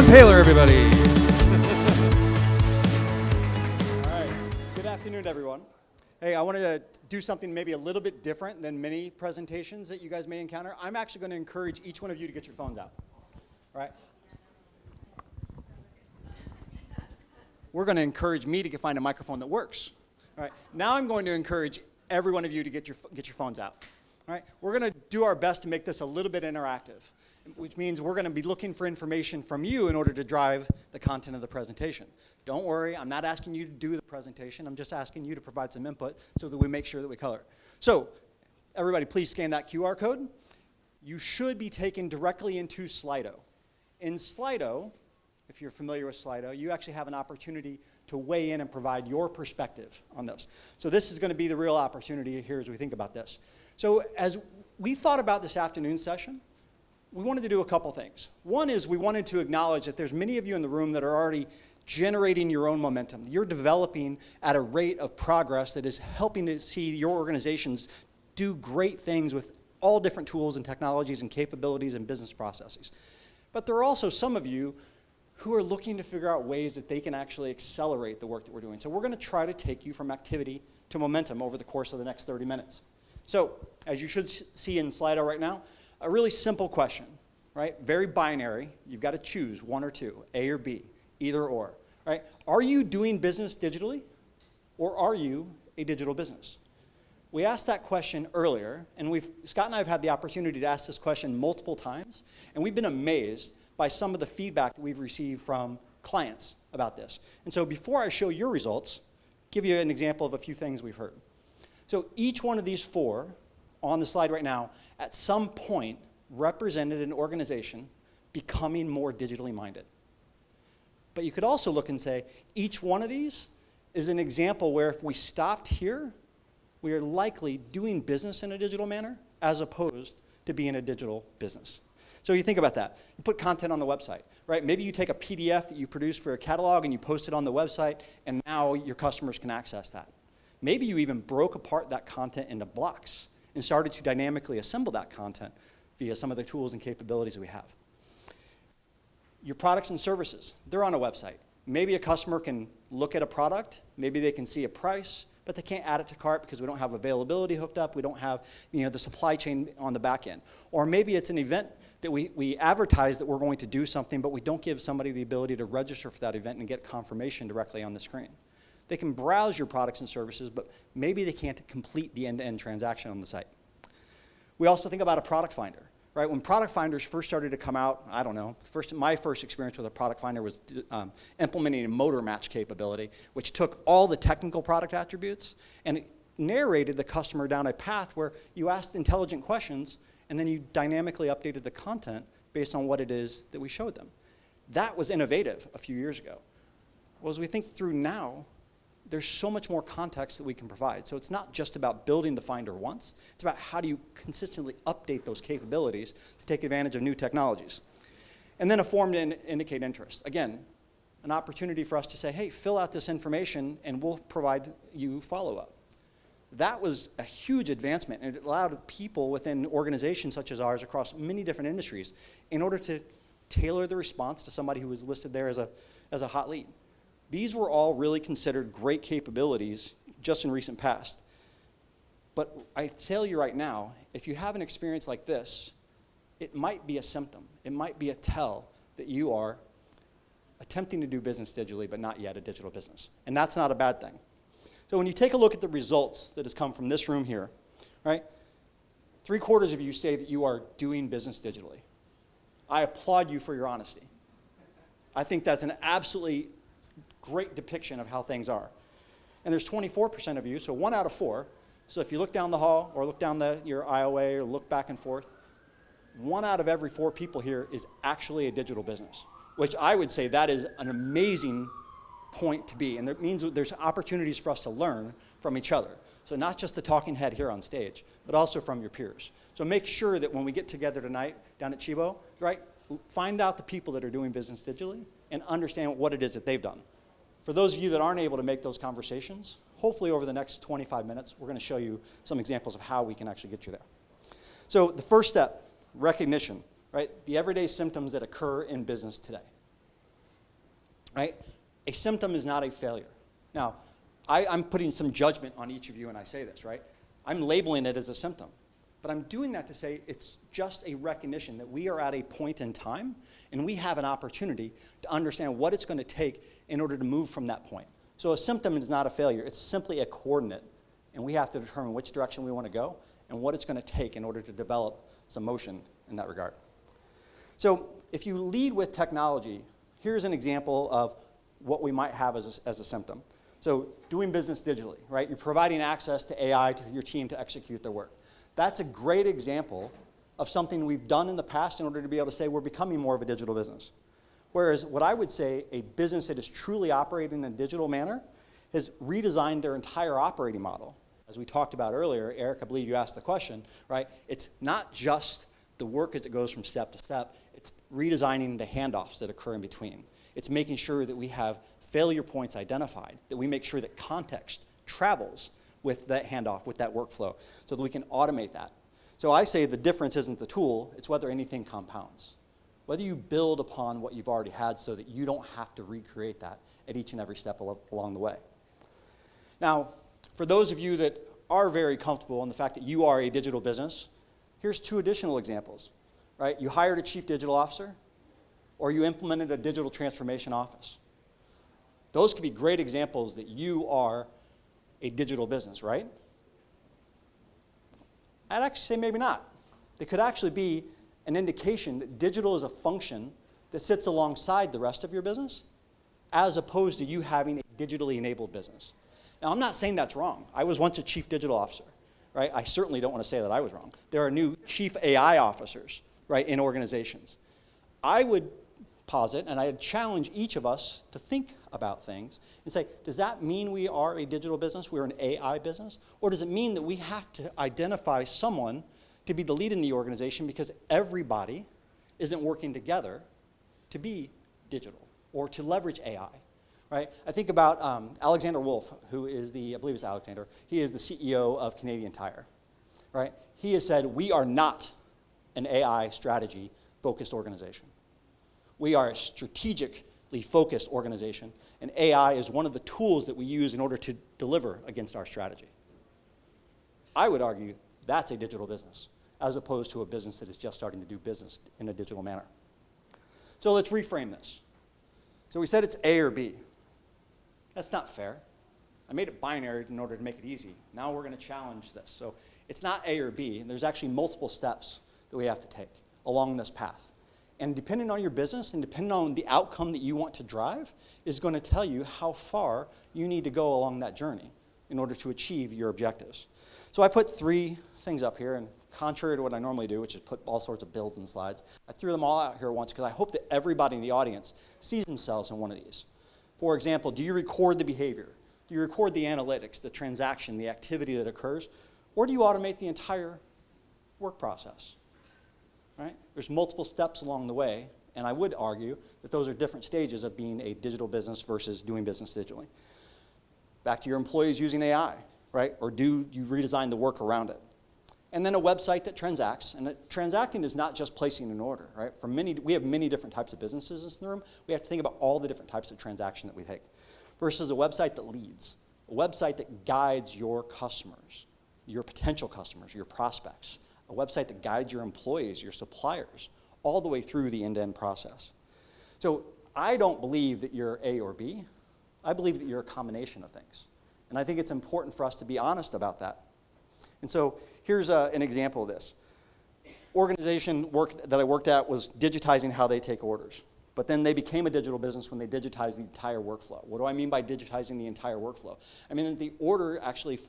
Paler, everybody. All right. Good afternoon, everyone. Hey, I wanted to do something maybe a little bit different than many presentations that you guys may encounter. I'm actually going to encourage each one of you to get your phones out. All right? We're going to encourage me to find a microphone that works. All right. Now I'm going to encourage every one of you to get your phones out. All right. We're going to do our best to make this a little bit interactive, which means we're going to be looking for information from you in order to drive the content of the presentation. Don't worry, I'm not asking you to do the presentation. I'm just asking you to provide some input so that we make sure that we color. So everybody, please scan that QR code. You should be taken directly into Slido. In Slido, if you're familiar with Slido, you actually have an opportunity to weigh in and provide your perspective on this. So this is going to be the real opportunity here as we think about this. So as we thought about this afternoon session, we wanted to do a couple things. One is we wanted to acknowledge that there's many of you in the room that are already generating your own momentum. You're developing at a rate of progress that is helping to see your organizations do great things with all different tools and technologies and capabilities and business processes. But there are also some of you who are looking to figure out ways that they can actually accelerate the work that we're doing. So we're going to try to take you from activity to momentum over the course of the next 30 minutes. So as you should see in Slido right now, a really simple question, right? Very binary. You've got to choose one or two, A or B, either or, right? Are you doing business digitally, or are you a digital business? We asked that question earlier, and Scott and I have had the opportunity to ask this question multiple times, and we've been amazed by some of the feedback that we've received from clients about this. And so before I show your results, give you an example of a few things we've heard. So each one of these four on the slide right now at some point represented an organization becoming more digitally minded. But you could also look and say, each one of these is an example where if we stopped here, we are likely doing business in a digital manner as opposed to being a digital business. So you think about that. You put content on the website, right? Maybe you take a PDF that you produce for a catalog and you post it on the website, and now your customers can access that. Maybe you even broke apart that content into blocks and started to dynamically assemble that content via some of the tools and capabilities we have. Your products and services, they're on a website. Maybe a customer can look at a product, maybe they can see a price, but they can't add it to cart because we don't have availability hooked up, we don't have the supply chain on the back end. Or maybe it's an event that we advertise that we're going to do something, but we don't give somebody the ability to register for that event and get confirmation directly on the screen. They can browse your products and services, but maybe they can't complete the end-to-end transaction on the site. We also think about a product finder, right? When product finders first started to come out, I don't know, my first experience with a product finder was implementing a motor match capability, which took all the technical product attributes and it narrated the customer down a path where you asked intelligent questions and then you dynamically updated the content based on what it is that we showed them. That was innovative a few years ago. Well, as we think through now, there's so much more context that we can provide. So it's not just about building the finder once, it's about how do you consistently update those capabilities to take advantage of new technologies. And then a form to indicate interest. Again, an opportunity for us to say, hey, fill out this information and we'll provide you follow-up. That was a huge advancement, and it allowed people within organizations such as ours across many different industries in order to tailor the response to somebody who was listed there as a hot lead. These were all really considered great capabilities just in recent past. But I tell you right now, if you have an experience like this, it might be a symptom. It might be a tell that you are attempting to do business digitally, but not yet a digital business. And that's not a bad thing. So when you take a look at the results that has come from this room here, right? 3/4 of you say that you are doing business digitally. I applaud you for your honesty. I think that's an absolutely great depiction of how things are. And there's 24% of you, so 1 out of 4. So if you look down the hall or look down your aisleway or look back and forth, 1 out of every 4 people here is actually a digital business, which I would say that is an amazing point to be. And that means that there's opportunities for us to learn from each other. So not just the talking head here on stage, but also from your peers. So make sure that when we get together tonight down at Chibo, right, find out the people that are doing business digitally and understand what it is that they've done. For those of you that aren't able to make those conversations, hopefully over the next 25 minutes, we're going to show you some examples of how we can actually get you there. So the first step, recognition, right? The everyday symptoms that occur in business today. right? A symptom is not a failure. Now, I'm putting some judgment on each of you when I say this, right? I'm labeling it as a symptom. But I'm doing that to say it's just a recognition that we are at a point in time and we have an opportunity to understand what it's going to take in order to move from that point. So a symptom is not a failure. It's simply a coordinate. And we have to determine which direction we want to go and what it's going to take in order to develop some motion in that regard. So if you lead with technology, here's an example of what we might have as a symptom. So doing business digitally, right? You're providing access to AI to your team to execute their work. That's a great example of something we've done in the past in order to be able to say we're becoming more of a digital business. Whereas what I would say a business that is truly operating in a digital manner has redesigned their entire operating model. As we talked about earlier, Eric, I believe you asked the question, right? It's not just the work as it goes from step to step, it's redesigning the handoffs that occur in between. It's making sure that we have failure points identified, that we make sure that context travels with that handoff, with that workflow, so that we can automate that. So I say the difference isn't the tool, it's whether anything compounds. Whether you build upon what you've already had so that you don't have to recreate that at each and every step along the way. Now, for those of you that are very comfortable in the fact that you are a digital business, here's two additional examples, right? You hired a chief digital officer, or you implemented a digital transformation office. Those could be great examples that you are a digital business, right? I'd actually say maybe not. They could actually be an indication that digital is a function that sits alongside the rest of your business, as opposed to you having a digitally enabled business. Now, I'm not saying that's wrong. I was once a chief digital officer, right? I certainly don't want to say that I was wrong. There are new chief AI officers, right, in organizations. I would posit, and I'd challenge each of us to think about things and say, does that mean we are a digital business, we're an AI business? Or does it mean that we have to identify someone to be the lead in the organization because everybody isn't working together to be digital or to leverage AI, right? I think about Alexander Wolf, who is the, I believe it's Alexander, he is the CEO of Canadian Tire, right? He has said, we are not an AI strategy focused organization. We are a strategically focused organization, and AI is one of the tools that we use in order to deliver against our strategy. I would argue that's a digital business, as opposed to a business that is just starting to do business in a digital manner. So let's reframe this. So we said it's A or B. That's not fair. I made it binary in order to make it easy. Now we're going to challenge this. So it's not A or B, and there's actually multiple steps that we have to take along this path. And depending on your business and depending on the outcome that you want to drive is going to tell you how far you need to go along that journey in order to achieve your objectives. So I put 3 things up here, and contrary to what I normally do, which is put all sorts of builds and slides, I threw them all out here once because I hope that everybody in the audience sees themselves in one of these. For example, do you record the behavior? Do you record the analytics, the transaction, the activity that occurs? Or do you automate the entire work process? Right? There's multiple steps along the way, and I would argue that those are different stages of being a digital business versus doing business digitally. Back to your employees using AI, right? Or do you redesign the work around it? And then a website that transacts, and transacting is not just placing an order, right? We have many different types of businesses in the room. We have to think about all the different types of transaction that we take, versus a website that leads, a website that guides your customers, your potential customers, your prospects, a website that guides your employees, your suppliers, all the way through the end-to-end process. So I don't believe that you're A or B. I believe that you're a combination of things. And I think it's important for us to be honest about that. And so here's an example of this. Organization that I worked at was digitizing how they take orders. But then they became a digital business when they digitized the entire workflow. What do I mean by digitizing the entire workflow? I mean that the order actually,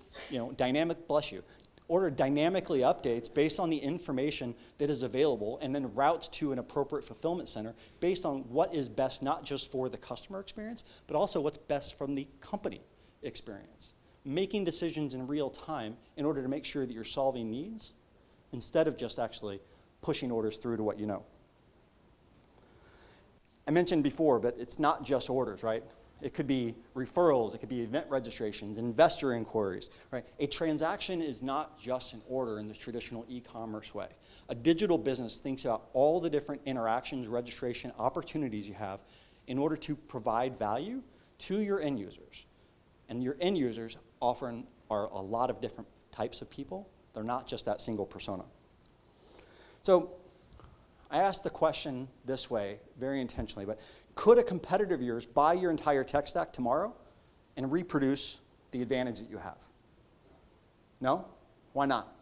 order dynamically updates based on the information that is available and then routes to an appropriate fulfillment center based on what is best not just for the customer experience, but also what's best from the company experience. Making decisions in real time in order to make sure that you're solving needs instead of just actually pushing orders through to what you know. I mentioned before, but it's not just orders, right? It could be referrals, it could be event registrations, investor inquiries, right? A transaction is not just an order in the traditional e-commerce way. A digital business thinks about all the different interactions, registration, opportunities you have in order to provide value to your end users. And your end users often are a lot of different types of people. They're not just that single persona. So I asked the question this way, very intentionally, but could a competitor of yours buy your entire tech stack tomorrow and reproduce the advantage that you have? No? Why not?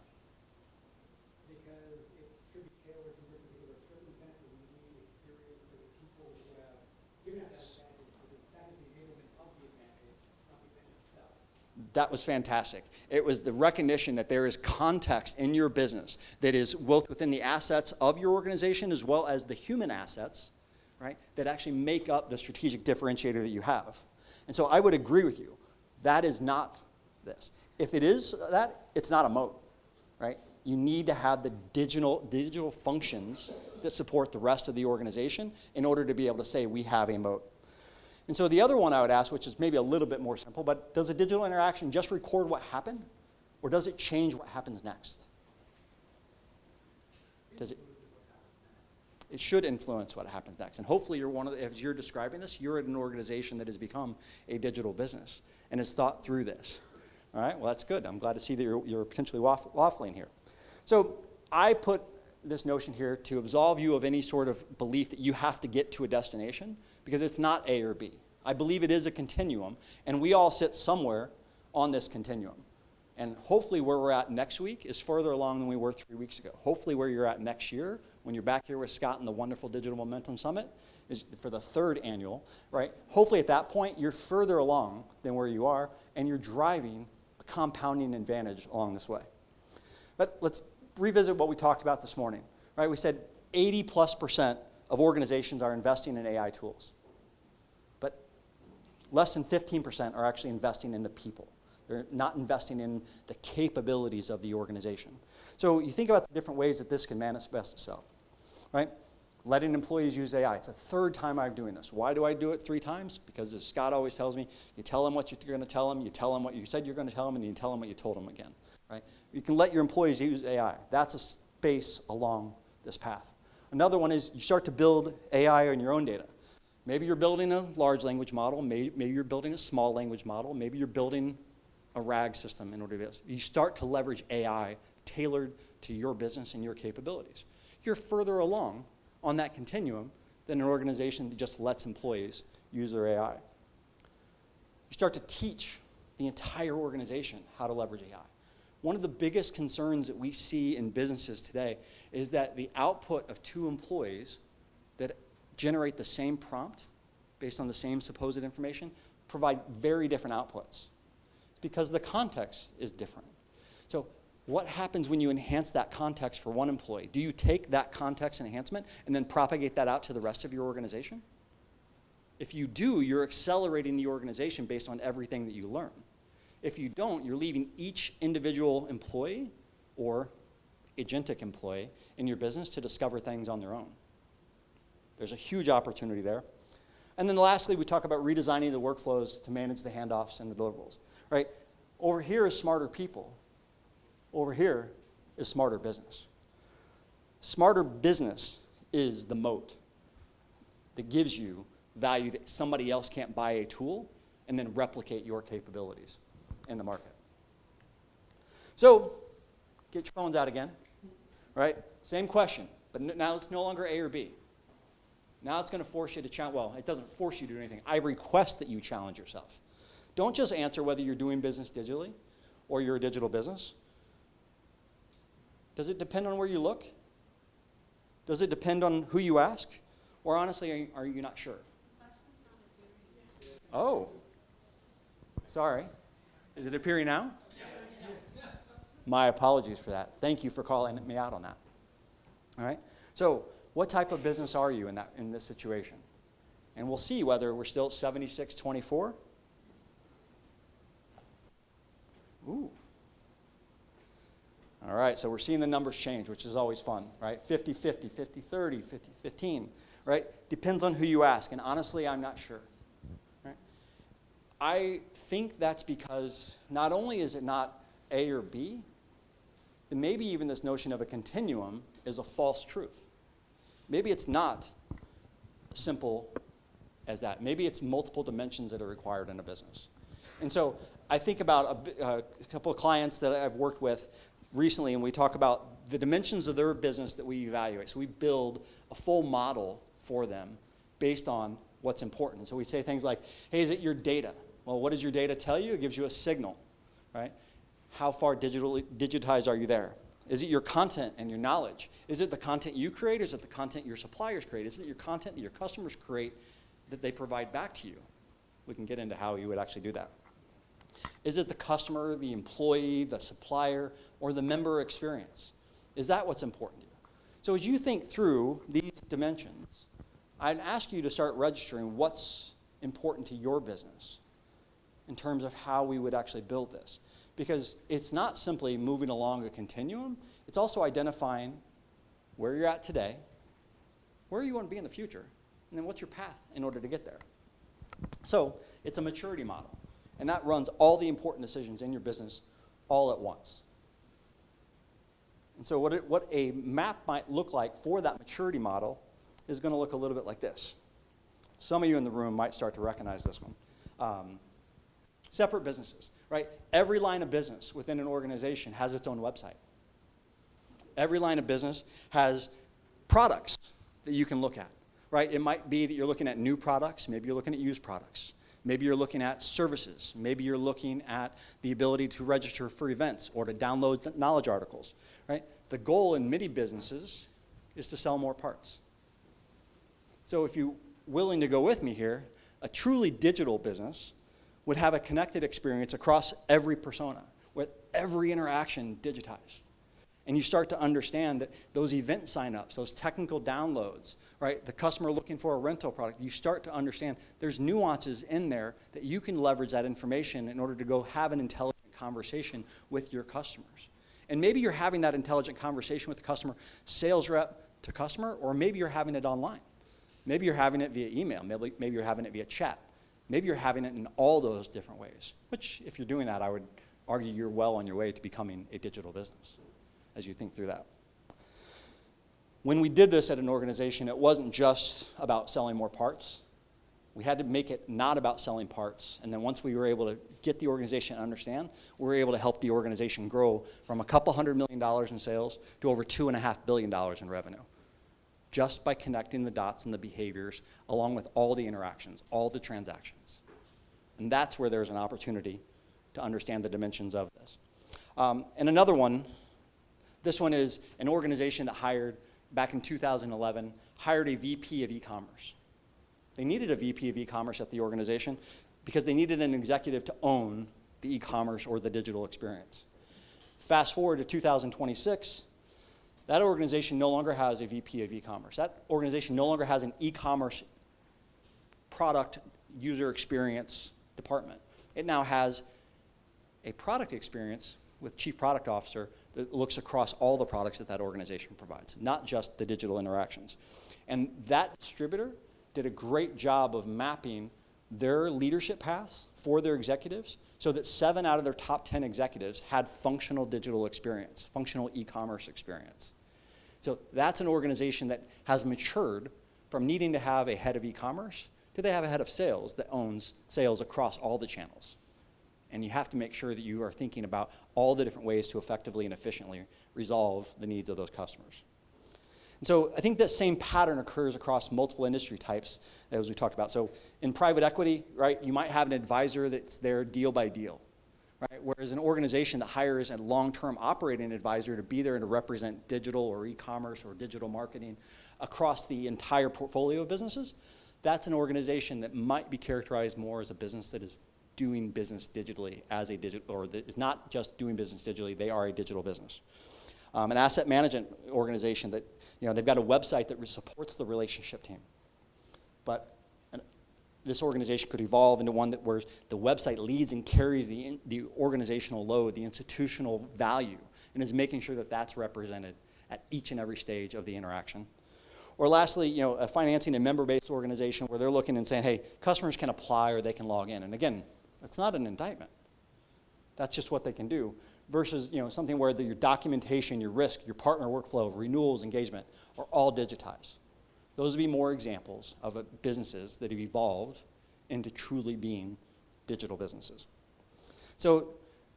Because it's should be tailored to your particular circumstances and need experience that the people who have given that advantage, because that is the enablement of the advantage, not the advantage itself. That was fantastic. It was the recognition that there is context in your business that is both within the assets of your organization as well as the human assets, right, that actually make up the strategic differentiator that you have. And so I would agree with you. That is not this. If it is that, it's not a moat, right? You need to have the digital functions that support the rest of the organization in order to be able to say we have a moat. And so the other one I would ask, which is maybe a little bit more simple, but does a digital interaction just record what happened, or does it change what happens next? Does it? It should influence what happens next. And hopefully you're one of the, as you're describing this, you're at an organization that has become a digital business and has thought through this. All right, well, that's good. I'm glad to see that you're potentially waffling here. So I put this notion here to absolve you of any sort of belief that you have to get to a destination, because it's not A or B. I believe it is a continuum, and we all sit somewhere on this continuum. And hopefully where we're at next week is further along than we were 3 weeks ago. Hopefully where you're at next year, when you're back here with Scott in the wonderful Digital Momentum Summit, is for the 3rd annual, right? Hopefully at that point, you're further along than where you are, and you're driving a compounding advantage along this way. But let's revisit what we talked about this morning, right? We said 80+% of organizations are investing in AI tools, but less than 15% are actually investing in the people. They're not investing in the capabilities of the organization. So you think about the different ways that this can manifest itself, right? Letting employees use AI. It's the 3rd time I'm doing this. Why do I do it 3 times? Because as Scott always tells me, you tell them what you're going to tell them, you tell them what you said you're going to tell them, and then you tell them what you told them again, right? You can let your employees use AI. That's a space along this path. Another one is you start to build AI on your own data. Maybe you're building a large language model. Maybe you're building a small language model. Maybe you're building a RAG system in order to do this. You start to leverage AI tailored to your business and your capabilities. You're further along on that continuum than an organization that just lets employees use their AI. You start to teach the entire organization how to leverage AI. One of the biggest concerns that we see in businesses today is that the output of 2 employees that generate the same prompt based on the same supposed information provide very different outputs because the context is different. So what happens when you enhance that context for one employee? Do you take that context enhancement and then propagate that out to the rest of your organization? If you do, you're accelerating the organization based on everything that you learn. If you don't, you're leaving each individual employee or agentic employee in your business to discover things on their own. There's a huge opportunity there. And then lastly, we talk about redesigning the workflows to manage the handoffs and the deliverables, right? Over here is smarter people. Over here is smarter business. Smarter business is the moat that gives you value that somebody else can't buy a tool and then replicate your capabilities in the market. So get your phones out again, right? Same question, but now it's no longer A or B. Now it's going to force you to challenge. Well, it doesn't force you to do anything. I request that you challenge yourself. Don't just answer whether you're doing business digitally or you're a digital business. Does it depend on where you look? Does it depend on who you ask? Or honestly, are you not sure? Oh, sorry. Is it appearing now? Yes. My apologies for that. Thank you for calling me out on that. All right. So what type of business are you in this situation? And we'll see whether we're still at 76-24. Ooh. All right, so we're seeing the numbers change, which is always fun, right? 50-50, 50-30, 50-15, right? Depends on who you ask, and honestly, I'm not sure. Right? I think that's because not only is it not A or B, then maybe even this notion of a continuum is a false truth. Maybe it's not a simple as that. Maybe it's multiple dimensions that are required in a business. And so I think about a couple of clients that I've worked with recently, and we talk about the dimensions of their business that we evaluate. So we build a full model for them based on what's important. So we say things like, hey, is it your data? Well, what does your data tell you? It gives you a signal, right? How far digitized are you there? Is it your content and your knowledge? Is it the content you create, or is it the content your suppliers create? Is it your content that your customers create that they provide back to you? We can get into how you would actually do that. Is it the customer, the employee, the supplier, or the member experience? Is that what's important to you? So as you think through these dimensions, I'd ask you to start registering what's important to your business in terms of how we would actually build this. Because it's not simply moving along a continuum, it's also identifying where you're at today, where you want to be in the future, and then what's your path in order to get there. So it's a maturity model, and that runs all the important decisions in your business all at once. And so what a map might look like for that maturity model is going to look a little bit like this. Some of you in the room might start to recognize this one. Separate businesses, right? Every line of business within an organization has its own website. Every line of business has products that you can look at, right? It might be that you're looking at new products. Maybe you're looking at used products. Maybe you're looking at services. Maybe you're looking at the ability to register for events or to download knowledge articles, right? The goal in many businesses is to sell more parts. So if you're willing to go with me here, a truly digital business would have a connected experience across every persona, with every interaction digitized. And you start to understand that those event signups, those technical downloads, right, the customer looking for a rental product, you start to understand there's nuances in there that you can leverage that information in order to go have an intelligent conversation with your customers. And maybe you're having that intelligent conversation with the customer, sales rep to customer, or maybe you're having it online. Maybe you're having it via email. Maybe you're having it via chat. Maybe you're having it in all those different ways, which if you're doing that, I would argue you're well on your way to becoming a digital business as you think through that. When we did this at an organization, it wasn't just about selling more parts. We had to make it not about selling parts. And then once we were able to get the organization to understand, we were able to help the organization grow from a couple $100 million in sales to over $2.5 billion in revenue, just by connecting the dots and the behaviors along with all the interactions, all the transactions. And that's where there's an opportunity to understand the dimensions of this. And another one, this one is an organization that hired, back in 2011, hired a VP of e-commerce. They needed a VP of e-commerce at the organization because they needed an executive to own the e-commerce or the digital experience. Fast forward to 2026, that organization no longer has a VP of e-commerce. That organization no longer has an e-commerce product user experience department. It now has a product experience with chief product officer that looks across all the products that that organization provides, not just the digital interactions. And that distributor did a great job of mapping their leadership paths for their executives so that 7 out of their top 10 executives had functional digital experience, functional e-commerce experience. So that's an organization that has matured from needing to have a head of e-commerce to they have a head of sales that owns sales across all the channels. And you have to make sure that you are thinking about all the different ways to effectively and efficiently resolve the needs of those customers. And so I think that same pattern occurs across multiple industry types as we talked about. So in private equity, right, you might have an advisor that's there deal by deal, right? Whereas an organization that hires a long-term operating advisor to be there and to represent digital or e-commerce or digital marketing across the entire portfolio of businesses, that's an organization that might be characterized more as a business that is doing business digitally as a digital, or that is not just doing business digitally, they are a digital business. An asset management organization that, you know, they've got a website that supports the relationship team. But this organization could evolve into one that where the website leads and carries the organizational load, the institutional value, and is making sure that that's represented at each and every stage of the interaction. Or lastly, you know, a financing and member-based organization where they're looking and saying, hey, customers can apply or they can log in. And again, that's not an indictment. That's just what they can do. Versus, you know, something where your documentation, your risk, your partner workflow, renewals, engagement are all digitized. Those would be more examples of businesses that have evolved into truly being digital businesses. So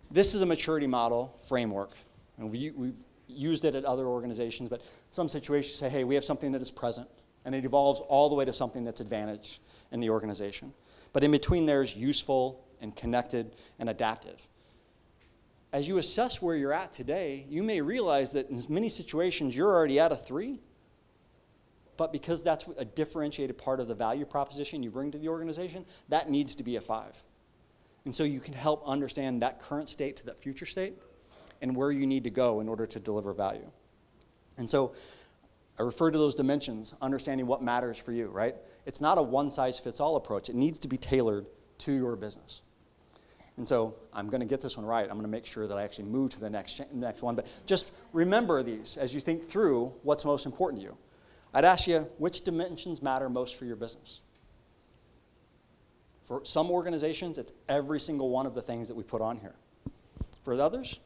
this is a maturity model framework, and we've used it at other organizations, but some situations say, hey, we have something that is present, and it evolves all the way to something that's advantage in the organization. But in between there's useful and connected and adaptive. As you assess where you're at today, you may realize that in many situations you're already at a 3, but because that's a differentiated part of the value proposition you bring to the organization, that needs to be a 5. And so you can help understand that current state to that future state and where you need to go in order to deliver value. And so I refer to those dimensions, understanding what matters for you, right? It's not a one-size-fits-all approach. It needs to be tailored to your business. And so I'm going to get this one right. I'm going to make sure that I actually move to the next one. But just remember these as you think through what's most important to you. I'd ask you, which dimensions matter most for your business? For some organizations, it's every single one of the things that we put on here. For others,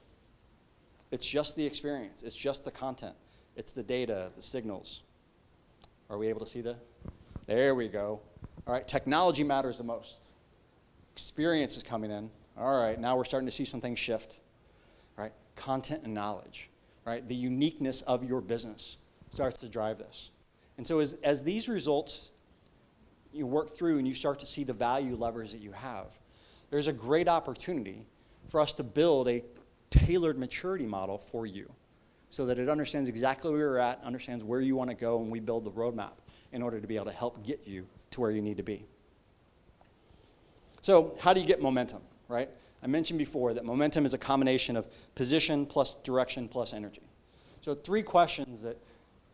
it's just the experience. It's just the content. It's the data, the signals. Are we able to see that? There we go. All right, technology matters the most. Experience is coming in. All right, now we're starting to see some things shift. All right, content and knowledge. Right, the uniqueness of your business starts to drive this. And so as these results you work through and you start to see the value levers that you have, there's a great opportunity for us to build a tailored maturity model for you so that it understands exactly where you're at, understands where you want to go, and we build the roadmap in order to be able to help get you to where you need to be. So how do you get momentum, right? I mentioned before that momentum is a combination of position plus direction plus energy. So 3 questions that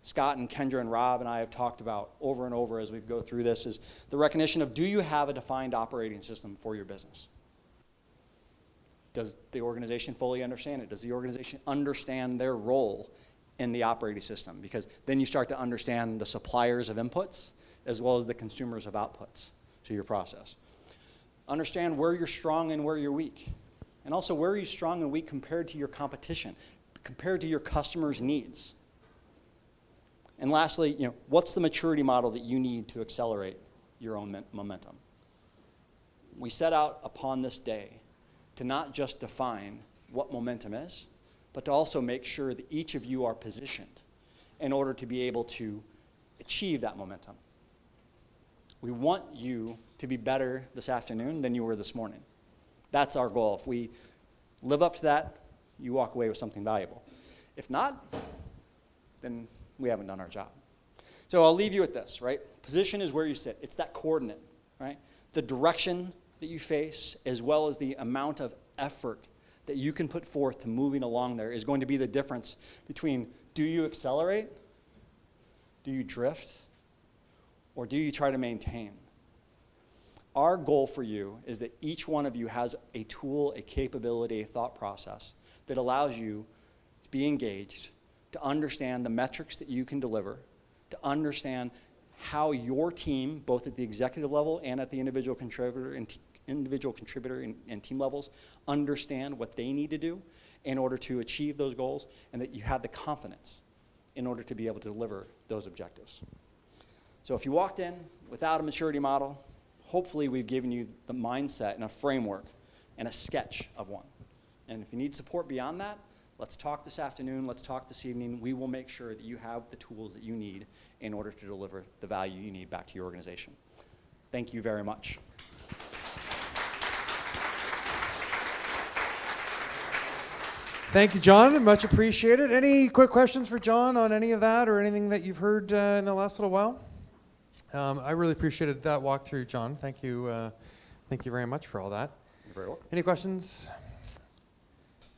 Scott and Kendra and Rob and I have talked about over and over as we go through this is the recognition of, do you have a defined operating system for your business? Does the organization fully understand it? Does the organization understand their role in the operating system? Because then you start to understand the suppliers of inputs as well as the consumers of outputs to your process. Understand where you're strong and where you're weak. And also, where are you strong and weak compared to your competition, compared to your customers' needs? And lastly, what's the maturity model that you need to accelerate your own momentum? We set out upon this day to not just define what momentum is, but to also make sure that each of you are positioned in order to be able to achieve that momentum. We want you to be better this afternoon than you were this morning. That's our goal. If we live up to that, you walk away with something valuable. If not, then we haven't done our job. So I'll leave you with this, right? Position is where you sit. It's that coordinate, right? The direction that you face, as well as the amount of effort that you can put forth to moving along there is going to be the difference between, do you accelerate, do you drift, or do you try to maintain? Our goal for you is that each one of you has a tool, a capability, a thought process that allows you to be engaged, to understand the metrics that you can deliver, to understand how your team, both at the executive level and at the individual contributor and team levels, understand what they need to do in order to achieve those goals, and that you have the confidence in order to be able to deliver those objectives. So if you walked in without a maturity model, hopefully we've given you the mindset and a framework and a sketch of one. And if you need support beyond that, let's talk this afternoon, let's talk this evening. We will make sure that you have the tools that you need in order to deliver the value you need back to your organization. Thank you very much. Thank you, John. Much appreciated. Any quick questions for John on any of that or anything that you've heard in the last little while? I really appreciated that walkthrough, John. Thank you. Thank you very much for all that. You're very welcome. Any questions?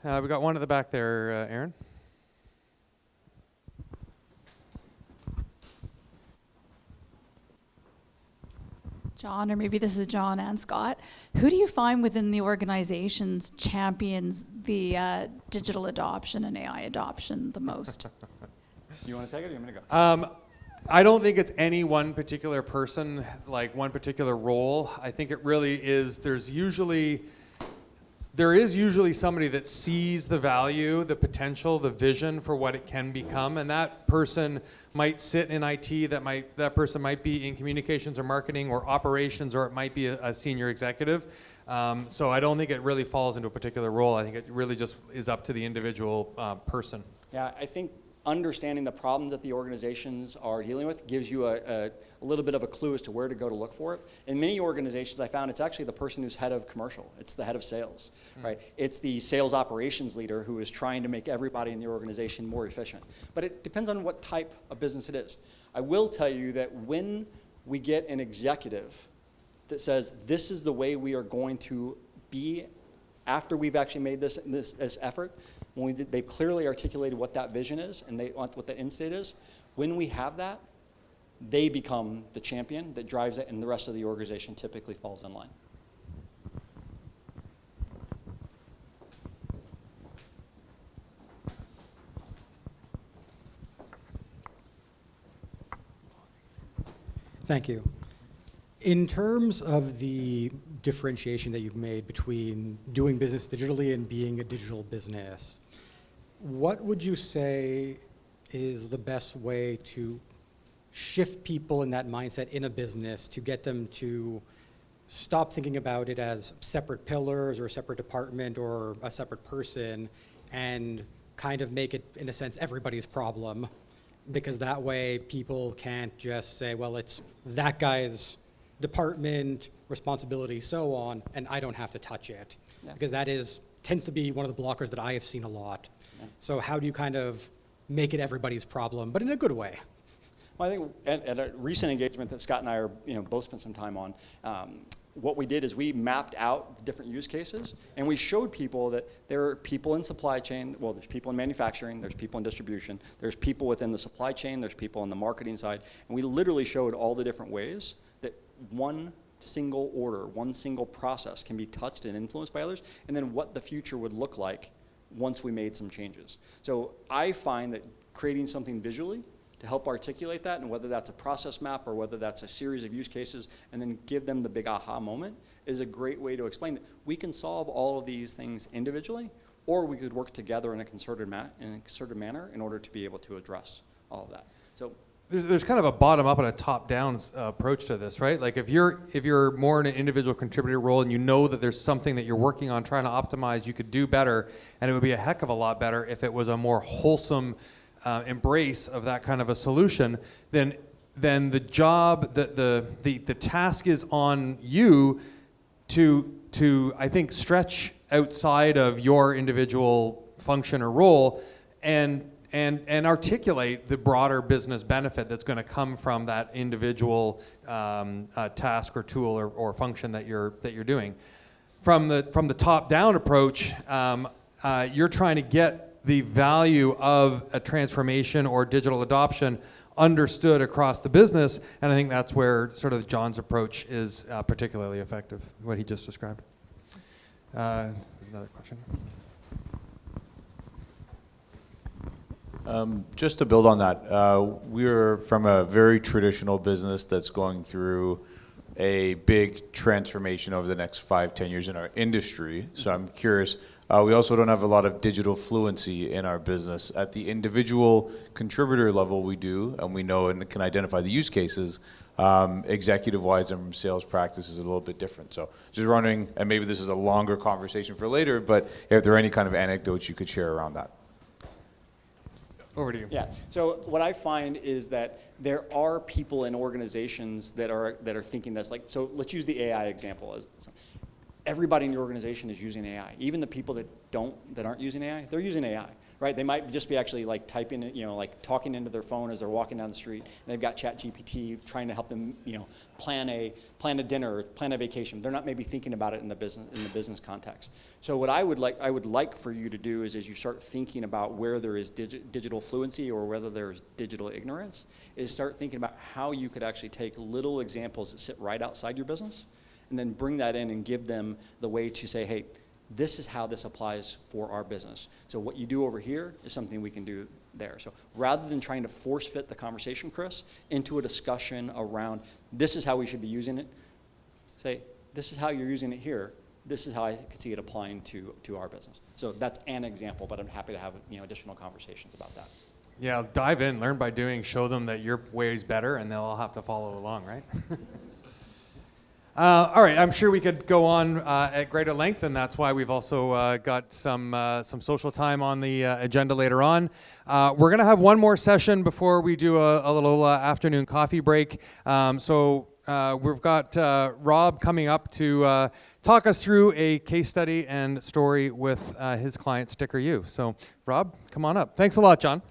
We got one at the back there, Aaron. John, or maybe this is John and Scott. Who do you find within the organizations champions the digital adoption and AI adoption the most? You want to take it or you want me to go? I don't think it's any one particular person, like one particular role. I think it really is, there's usually there is usually somebody that sees the value, the potential, the vision for what it can become, and that person might sit in IT, that person might be in communications or marketing or operations, or it might be a senior executive. So I don't think it really falls into a particular role. I think it really just is up to the individual person. Yeah, I think understanding the problems that the organizations are dealing with gives you a little bit of a clue as to where to go to look for it. In many organizations, I found it's actually the person who's head of commercial. It's the head of sales, right? It's the sales operations leader who is trying to make everybody in the organization more efficient. But it depends on what type of business it is. I will tell you that when we get an executive that says, this is the way we are going to be after we've actually made this effort, when they've clearly articulated what that vision is and what the end state is, when we have that, they become the champion that drives it, and the rest of the organization typically falls in line. Thank you. In terms of the differentiation that you've made between doing business digitally and being a digital business, what would you say is the best way to shift people in that mindset in a business to get them to stop thinking about it as separate pillars or a separate department or a separate person, and kind of make it, in a sense, everybody's problem? Because that way people can't just say, well, it's that guy's department, responsibility, so on, and I don't have to touch it. Yeah. Because that tends to be one of the blockers that I have seen a lot. Yeah. So how do you kind of make it everybody's problem, but in a good way? Well, I think at a recent engagement that Scott and I are, both spent some time on, what we did is we mapped out the different use cases, and we showed people that there are people in supply chain, well, there's people in manufacturing, there's people in distribution, there's people within the supply chain, there's people on the marketing side, and we literally showed all the different ways that one single order, one single process can be touched and influenced by others, and then what the future would look like once we made some changes. So I find that creating something visually to help articulate that, and whether that's a process map or whether that's a series of use cases, and then give them the big aha moment, is a great way to explain that we can solve all of these things individually, or we could work together in a concerted manner in order to be able to address all of that. So there's kind of a bottom-up and a top-down approach to this, right? Like if you're more in an individual contributor role and you know that there's something that you're working on trying to optimize, you could do better, and it would be a heck of a lot better if it was a more wholesome embrace of that kind of a solution. Then the job, the task is on you to I think stretch outside of your individual function or role and articulate the broader business benefit that's going to come from that individual task or tool or function that you're doing. From the top-down approach, you're trying to get the value of a transformation or digital adoption understood across the business, and I think that's where sort of John's approach is particularly effective, what he just described. There's another question. Just to build on that, we're from a very traditional business that's going through a big transformation over the next 5-10 years in our industry. So I'm curious, we also don't have a lot of digital fluency in our business. At the individual contributor level we do, and we know and can identify the use cases. Executive-wise and from sales practice is a little bit different. So just wondering, and maybe this is a longer conversation for later, but if there are any kind of anecdotes you could share around that. Over to you. Yeah. So what I find is that there are people in organizations that are thinking this. Like, so let's use the AI example. Everybody in your organization is using AI. Even the people that aren't using AI, they're using AI, right? They might just be actually like typing it, like talking into their phone as they're walking down the street. And they've got ChatGPT trying to help them, plan a dinner, plan a vacation. They're not maybe thinking about it in the business context. So what I would like for you to do is, as you start thinking about where there is digital fluency or whether there's digital ignorance, is start thinking about how you could actually take little examples that sit right outside your business, and then bring that in and give them the way to say, hey, this is how this applies for our business. So what you do over here is something we can do there. So rather than trying to force fit the conversation, Chris, into a discussion around this is how we should be using it, say, this is how you're using it here. this is how I could see it applying to our business. So that's an example, but I'm happy to have additional conversations about that. Yeah, dive in, learn by doing, show them that your way is better, and they'll all have to follow along, right? All right, I'm sure we could go on at greater length, and that's why we've also got some social time on the agenda later on. We're going to have one more session before we do a little afternoon coffee break. So we've got Rob coming up to talk us through a case study and story with his client, Sticker U. So Rob, come on up. Thanks a lot, John.